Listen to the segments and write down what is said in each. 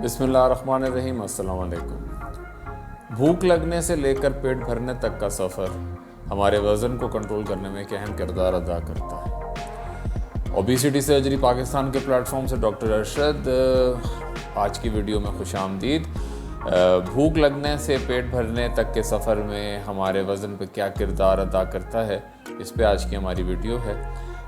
बिस्मिल्लाहिर्रहमानिर्रहीम। अस्सलाम वालेकुम। भूख लगने से लेकर पेट भरने तक का सफ़र हमारे वज़न को कंट्रोल करने में एक अहम किरदार अदा करता है। ओबेसिटी सर्जरी पाकिस्तान के प्लेटफॉर्म से डॉक्टर अरशद, आज की वीडियो में खुशामदीद। भूख लगने से पेट भरने तक के सफ़र में हमारे वज़न पर क्या किरदार अदा करता है, इस पे आज की हमारी वीडियो है।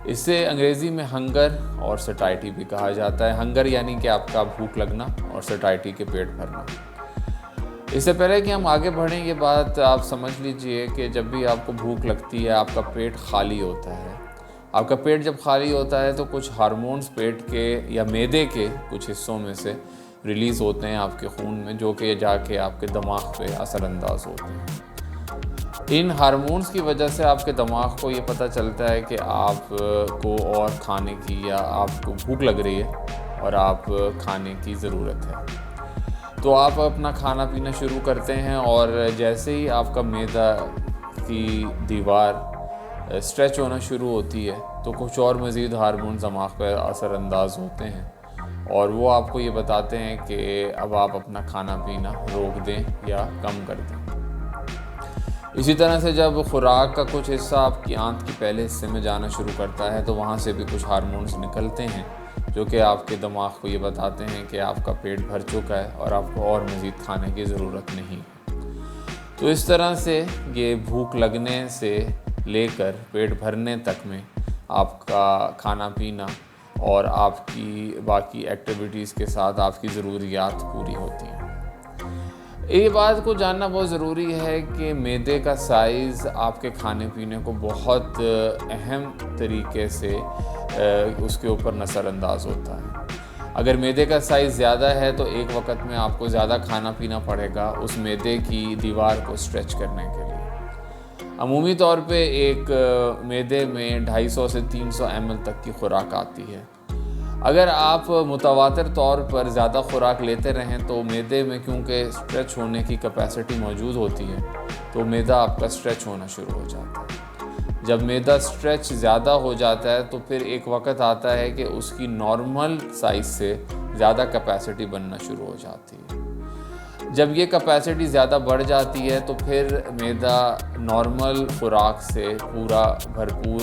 इसे अंग्रेज़ी में हंगर और सटाइटी भी कहा जाता है। हंगर यानी कि आपका भूख लगना और सटाइटी के पेट भरना। इससे पहले कि हम आगे बढ़ें, ये बात आप समझ लीजिए कि जब भी आपको भूख लगती है आपका पेट खाली होता है। आपका पेट जब खाली होता है तो कुछ हार्मोन्स पेट के या मैदे के कुछ हिस्सों में से रिलीज़ होते हैं आपके खून में, जो कि जाके आपके दिमाग पे असरअंदाज होते हैं। इन हार्मोन्स की वजह से आपके दिमाग को ये पता चलता है कि आपको और खाने की या आपको भूख लग रही है और आप खाने की ज़रूरत है। तो आप अपना खाना पीना शुरू करते हैं और जैसे ही आपका मैदा की दीवार स्ट्रेच होना शुरू होती है तो कुछ और मज़ीद हार्मोन दिमाग पर असरअंदाज होते हैं और वो आपको ये बताते हैं कि अब आप अपना खाना पीना रोक दें या कम कर दें। इसी तरह से जब खुराक का कुछ हिस्सा आपकी आंत के पहले हिस्से में जाना शुरू करता है तो वहाँ से भी कुछ हार्मोन्स निकलते हैं जो कि आपके दिमाग को ये बताते हैं कि आपका पेट भर चुका है और आपको और मज़ीद खाने की ज़रूरत नहीं है। तो इस तरह से ये भूख लगने से लेकर पेट भरने तक में आपका खाना पीना और आपकी बाकी एक्टिविटीज़ के साथ आपकी ज़रूरियात पूरी होती हैं। ये बात को जानना बहुत ज़रूरी है कि मैदे का साइज़ आपके खाने पीने को बहुत अहम तरीके से उसके ऊपर नज़रअंदाज होता है। अगर मैदे का साइज़ ज़्यादा है तो एक वक्त में आपको ज़्यादा खाना पीना पड़ेगा उस मैदे की दीवार को स्ट्रेच करने के लिए। अमूमी तौर पे एक मैदे में 250 से 300 ml तक की खुराक आती है। अगर आप मुतवातिर तौर पर ज़्यादा खुराक लेते रहें तो मैदे में क्योंकि स्ट्रेच होने की कैपेसिटी मौजूद होती है तो मैदा आपका स्ट्रेच होना शुरू हो जाता है। जब मैदा स्ट्रेच ज़्यादा हो जाता है तो फिर एक वक्त आता है कि उसकी नॉर्मल साइज़ से ज़्यादा कैपेसिटी बनना शुरू हो जाती है। जब ये कैपेसिटी ज़्यादा बढ़ जाती है तो फिर मैदा नॉर्मल खुराक से पूरा भरपूर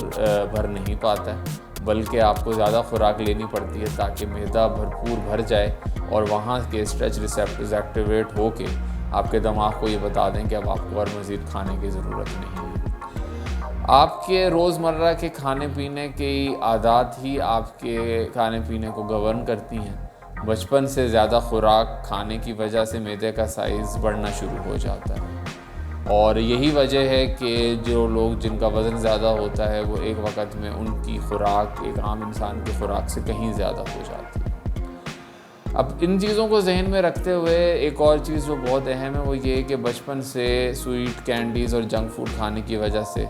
भर नहीं पाता है, बल्कि आपको ज़्यादा खुराक लेनी पड़ती है ताकि मैदा भरपूर भर जाए और वहाँ के स्ट्रेच रिसेप्टर्स एक्टिवेट होके आपके दिमाग को ये बता दें कि अब आपको और मज़ीद खाने की ज़रूरत नहीं है। आपके रोज़मर्रा के खाने पीने की आदत ही आपके खाने पीने को गवर्न करती हैं। बचपन से ज़्यादा खुराक खाने की वजह से मैदे का साइज़ बढ़ना शुरू हो जाता है और यही वजह है कि जो लोग जिनका वज़न ज़्यादा होता है वो एक वक्त में उनकी खुराक एक आम इंसान की खुराक से कहीं ज़्यादा हो जाती है। अब इन चीज़ों को जहन में रखते हुए एक और चीज़ जो बहुत अहम है वो ये है कि बचपन से स्वीट कैंडीज़ और जंक फूड खाने की वजह से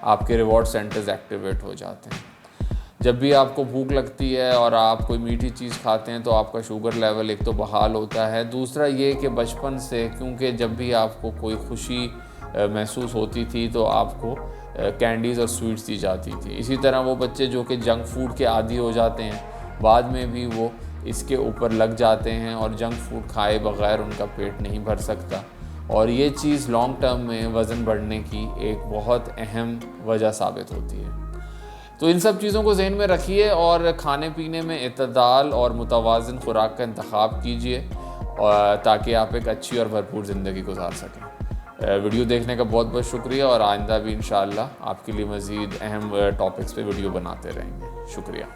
आपके रिवॉर्ड सेंटर्स एक्टिवेट हो जाते हैं। जब भी आपको भूख लगती है और आप कोई मीठी चीज़ खाते हैं तो आपका शुगर लेवल एक तो बहाल होता है। दूसरा ये कि बचपन से क्योंकि जब भी आपको कोई खुशी महसूस होती थी तो आपको कैंडीज़ और स्वीट्स दी जाती थी। इसी तरह वो बच्चे जो कि जंक फूड के आदी हो जाते हैं बाद में भी वो इसके ऊपर लग जाते हैं और जंक फूड खाए बग़ैर उनका पेट नहीं भर सकता और ये चीज़ लॉन्ग टर्म में वज़न बढ़ने की एक बहुत अहम वजह साबित होती है। तो इन सब चीज़ों को ज़हन में रखिए और ख़ाने पीने में इत्तदाल और मुतवाज़िन खुराक का इंतखाब कीजिए और ताकि आप एक अच्छी और भरपूर ज़िंदगी गुजार सकें। वीडियो देखने का बहुत बहुत शुक्रिया और आइंदा भी इंशाअल्लाह आपके लिए मज़ीद अहम टॉपिक्स पे वीडियो बनाते रहेंगे। शुक्रिया।